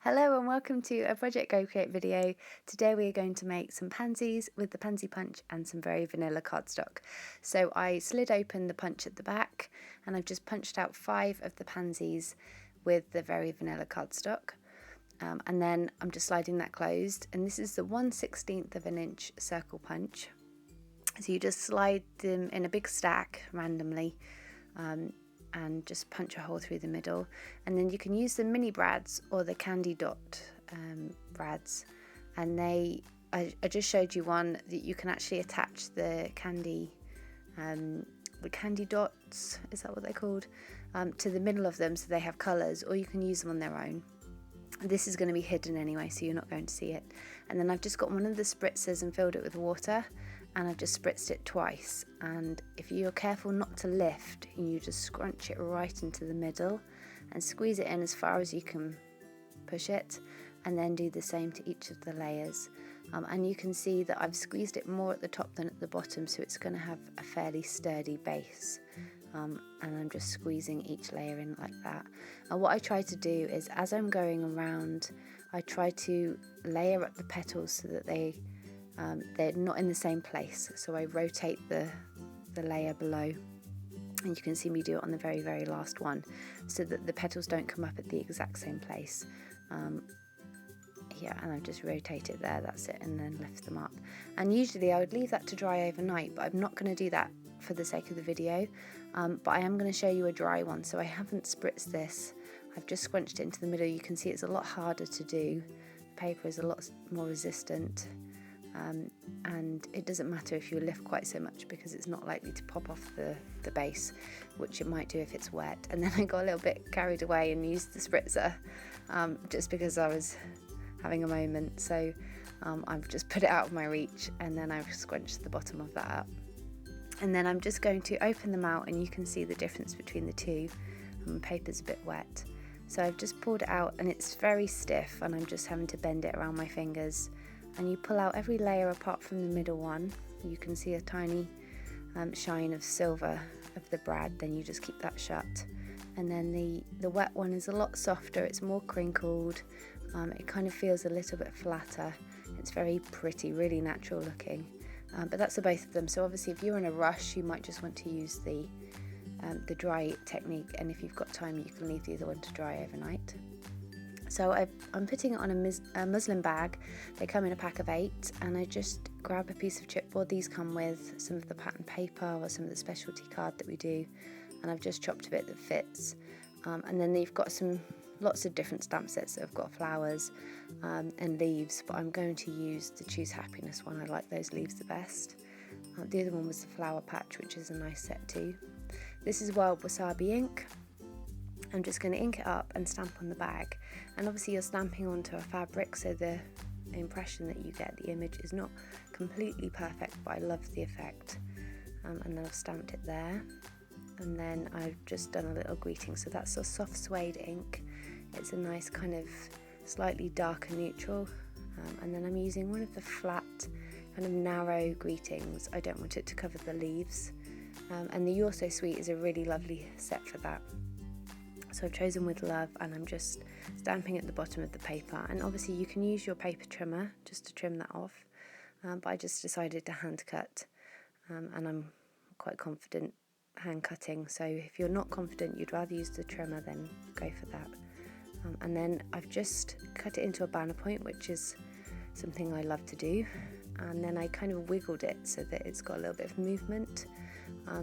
Hello and welcome to a Project Go Create video. Today we are going to make some pansies with the pansy punch and some very vanilla cardstock. So I slid open the punch at the back and I've just punched out 5 of the pansies with the very vanilla cardstock. And then I'm just sliding that closed, and this is the 1/16 of an inch circle punch. So you just slide them in a big stack randomly and just punch a hole through the middle, and then you can use the mini brads or the candy dot brads, and I just showed you one that you can actually attach the candy dots, is that what they're called, to the middle of them so they have colours, or you can use them on their own. This is going to be hidden anyway, so you're not going to see it. And then I've just got one of the spritzers and filled it with water, and I've just spritzed it twice. And if you're careful not to lift, you just scrunch it right into the middle and squeeze it in as far as you can push it, and then do the same to each of the layers. And you can see that I've squeezed it more at the top than at the bottom, so it's going to have a fairly sturdy base. And I'm just squeezing each layer in like that. And what I try to do is, as I'm going around, I try to layer up the petals so that they're not in the same place. So I rotate the layer below, and you can see me do it on the very, very last one, so that the petals don't come up at the exact same place. Yeah, and I've just rotate it there, that's it, and then lift them up. And usually I would leave that to dry overnight, but I'm not going to do that for the sake of the video. But I am going to show you a dry one. So I haven't spritzed this, I've just scrunched it into the middle. You can see it's a lot harder to do. The paper is a lot more resistant, and it doesn't matter if you lift quite so much, because it's not likely to pop off the base, which it might do if it's wet. And then I got a little bit carried away and used the spritzer, just because I was having a moment. So I've just put it out of my reach, and then I've scrunched the bottom of that up. And then I'm just going to open them out, and you can see the difference between the two. The paper's a bit wet, so I've just pulled it out, and it's very stiff, and I'm just having to bend it around my fingers. And you pull out every layer apart from the middle one. You can see a tiny shine of silver of the brad, then you just keep that shut. And then the wet one is a lot softer, it's more crinkled, it kind of feels a little bit flatter. It's very pretty, really natural looking. But that's for both of them. So obviously if you're in a rush, you might just want to use the dry technique, and if you've got time, you can leave the other one to dry overnight. So I'm putting it on a muslin bag. They come in a pack of 8, and I just grab a piece of chipboard. These come with some of the pattern paper or some of the specialty card that we do, and I've just chopped a bit that fits. And then you've got lots of different stamp sets that have got flowers and leaves, but I'm going to use the Choose Happiness one. I like those leaves the best. The other one was the flower patch, which is a nice set too. This is wild wasabi ink. I'm just going to ink it up and stamp on the bag, and obviously you're stamping onto a fabric, so the impression that you get, the image, is not completely perfect, but I love the effect. And then I've stamped it there, and then I've just done a little greeting. So that's a soft suede ink. It's a nice kind of slightly darker neutral, and then I'm using one of the flat kind of narrow greetings. I don't want it to cover the leaves, and the You're So Sweet is a really lovely set for that. So I've chosen With Love, and I'm just stamping at the bottom of the paper. And obviously you can use your paper trimmer just to trim that off, but I just decided to hand cut, and I'm quite confident hand cutting. So if you're not confident, you'd rather use the trimmer, then go for that. And then I've just cut it into a banner point, which is something I love to do. And then I kind of wiggled it so that it's got a little bit of movement.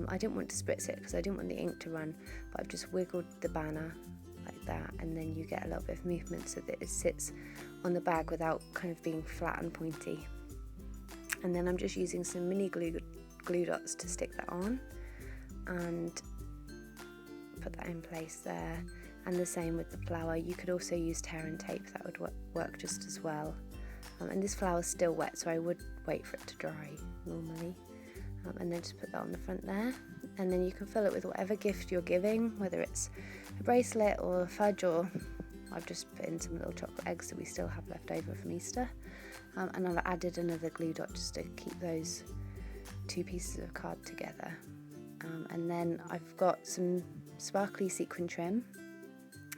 I didn't want to spritz it because I didn't want the ink to run, but I've just wiggled the banner like that, and then you get a little bit of movement so that it sits on the bag without kind of being flat and pointy. And then I'm just using some mini glue dots to stick that on and put that in place there. And the same with the flower. You could also use tear and tape, that would work just as well. And this flower's still wet, so I would wait for it to dry normally. And then just put that on the front there, and then you can fill it with whatever gift you're giving, whether it's a bracelet or a fudge, or I've just put in some little chocolate eggs that we still have left over from Easter, and I've added another glue dot just to keep those 2 pieces of card together. And then I've got some sparkly sequin trim.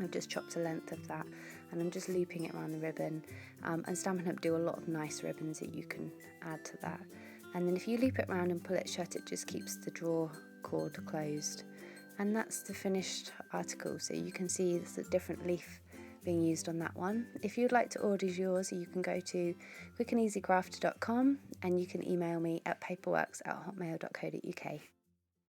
I've just chopped a length of that, and I'm just looping it around the ribbon. And Stampin' Up! Do a lot of nice ribbons that you can add to that. And then if you loop it around and pull it shut, it just keeps the drawer cord closed. And that's the finished article, so you can see there's a different leaf being used on that one. If you'd like to order yours, you can go to quickandeasycraft.com and you can email me at paperworks@hotmail.co.uk.